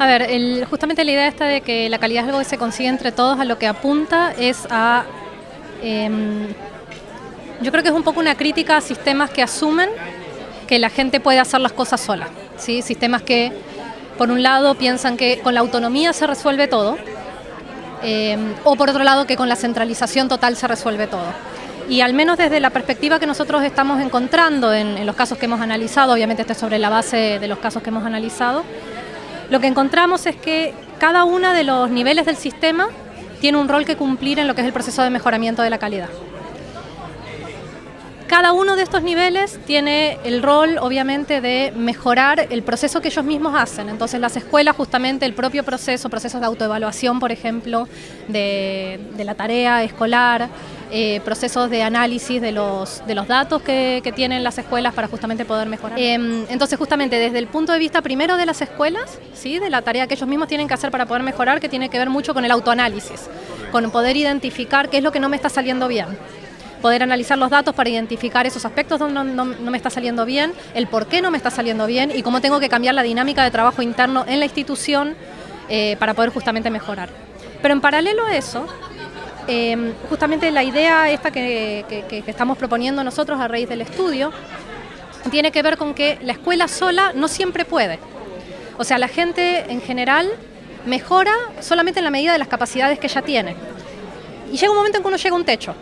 A ver, justamente la idea esta de que la calidad es algo que se consigue entre todos, a lo que apunta es a... yo creo que es un poco una crítica a sistemas que asumen que la gente puede hacer las cosas sola, ¿sí? Sistemas que, por un lado, piensan que con la autonomía se resuelve todo, o por otro lado, que con la centralización total se resuelve todo. Y al menos desde la perspectiva que nosotros estamos encontrando en los casos que hemos analizado, obviamente esto es sobre la base de los casos que hemos analizado, lo que encontramos es que cada uno de los niveles del sistema tiene un rol que cumplir en lo que es el proceso de mejoramiento de la calidad. Cada uno de estos niveles tiene el rol, obviamente, de mejorar el proceso que ellos mismos hacen. Entonces, las escuelas, justamente, el propio procesos de autoevaluación, por ejemplo, de la tarea escolar, procesos de análisis de los datos que tienen las escuelas para justamente poder mejorar. Entonces, justamente, desde el punto de vista primero de las escuelas, ¿sí?, de la tarea que ellos mismos tienen que hacer para poder mejorar, que tiene que ver mucho con el autoanálisis, con poder identificar qué es lo que no me está saliendo bien. Poder analizar los datos para identificar esos aspectos donde no me está saliendo bien, el por qué no me está saliendo bien y cómo tengo que cambiar la dinámica de trabajo interno en la institución para poder justamente mejorar. Pero en paralelo a eso, justamente la idea esta que estamos proponiendo nosotros a raíz del estudio tiene que ver con que la escuela sola no siempre puede. O sea, la gente en general mejora solamente en la medida de las capacidades que ella tiene. Y llega un momento en que uno llega a un techo.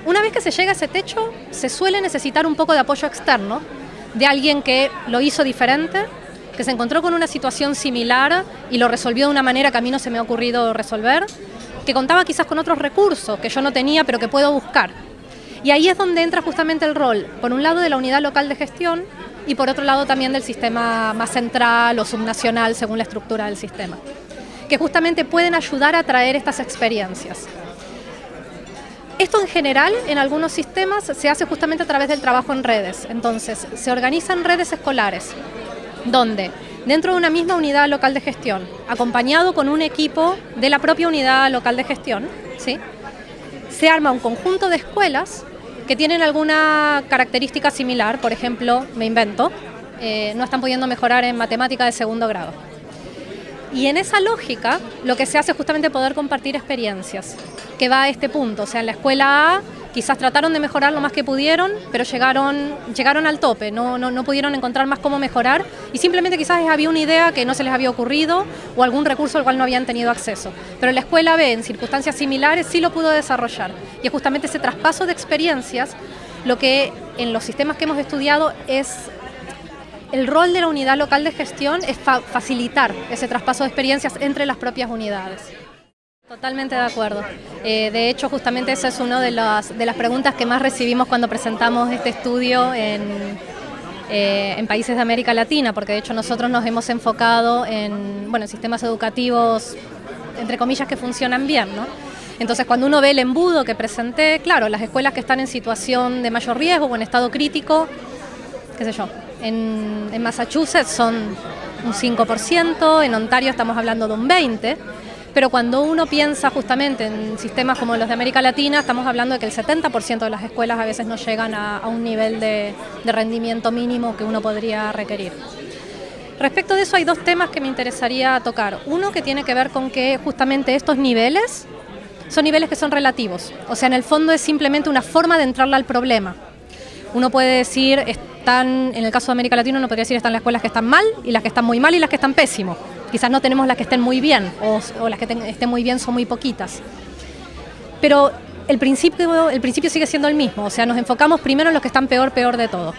Una vez que se llega a ese techo, se suele necesitar un poco de apoyo externo, de alguien que lo hizo diferente, que se encontró con una situación similar y lo resolvió de una manera que a mí no se me ha ocurrido resolver, que contaba quizás con otros recursos que yo no tenía pero que puedo buscar. Y ahí es donde entra justamente el rol, por un lado de la unidad local de gestión y por otro lado también del sistema más central o subnacional según la estructura del sistema, que justamente pueden ayudar a traer estas experiencias. Esto en general, en algunos sistemas, se hace justamente a través del trabajo en redes. Entonces, se organizan redes escolares, donde dentro de una misma unidad local de gestión, acompañado con un equipo de la propia unidad local de gestión, ¿sí?, se arma un conjunto de escuelas que tienen alguna característica similar. Por ejemplo, me invento, no están pudiendo mejorar en matemática de segundo grado. Y en esa lógica, lo que se hace es justamente poder compartir experiencias, que va a este punto. O sea, en la escuela A quizás trataron de mejorar lo más que pudieron, pero llegaron al tope, no pudieron encontrar más cómo mejorar y simplemente quizás había una idea que no se les había ocurrido o algún recurso al cual no habían tenido acceso. Pero la escuela B, en circunstancias similares, sí lo pudo desarrollar. Y es justamente ese traspaso de experiencias lo que en los sistemas que hemos estudiado es... El rol de la unidad local de gestión es facilitar ese traspaso de experiencias entre las propias unidades. Totalmente de acuerdo. De hecho, justamente esa es una de las preguntas que más recibimos cuando presentamos este estudio en países de América Latina, porque de hecho nosotros nos hemos enfocado en sistemas educativos, entre comillas, que funcionan bien, ¿no? Entonces, cuando uno ve el embudo que presenté, claro, las escuelas que están en situación de mayor riesgo o en estado crítico, qué sé yo, en Massachusetts son un 5%, en Ontario estamos hablando de un 20%, pero cuando uno piensa justamente en sistemas como los de América Latina, estamos hablando de que el 70% de las escuelas a veces no llegan a un nivel de rendimiento mínimo que uno podría requerir. Respecto de eso hay dos temas que me interesaría tocar. Uno que tiene que ver con que justamente estos niveles son niveles que son relativos, o sea, en el fondo es simplemente una forma de entrarle al problema. Uno puede decir, en el caso de América Latina, uno podría decir están las escuelas que están mal y las que están muy mal y las que están pésimo. Quizás no tenemos las que estén muy bien o las que estén muy bien son muy poquitas. Pero el principio sigue siendo el mismo, o sea, nos enfocamos primero en los que están peor de todo.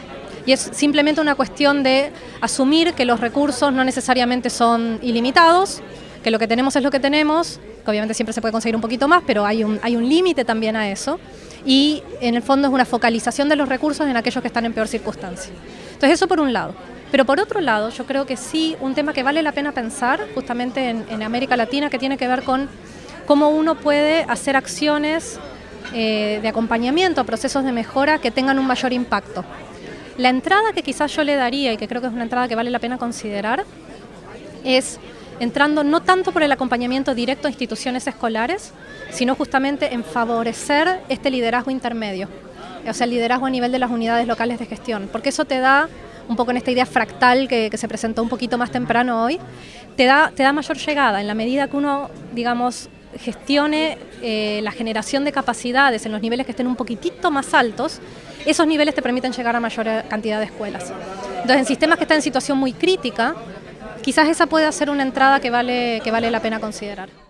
Y es simplemente una cuestión de asumir que los recursos no necesariamente son ilimitados, que lo que tenemos es lo que tenemos, que obviamente siempre se puede conseguir un poquito más, pero hay un límite también a eso. Y en el fondo es una focalización de los recursos en aquellos que están en peor circunstancia. Entonces eso por un lado. Pero por otro lado, yo creo que sí, un tema que vale la pena pensar justamente en América Latina, que tiene que ver con cómo uno puede hacer acciones de acompañamiento a procesos de mejora que tengan un mayor impacto. La entrada que quizás yo le daría, y que creo que es una entrada que vale la pena considerar, es entrando no tanto por el acompañamiento directo a instituciones escolares, sino justamente en favorecer este liderazgo intermedio, o sea, el liderazgo a nivel de las unidades locales de gestión, porque eso te da un poco en esta idea fractal que se presentó un poquito más temprano hoy, te da mayor llegada en la medida que uno, digamos, gestione la generación de capacidades en los niveles que estén un poquitito más altos. Esos niveles te permiten llegar a mayor cantidad de escuelas. Entonces, en sistemas que están en situación muy crítica, quizás esa pueda ser una entrada que vale la pena considerar.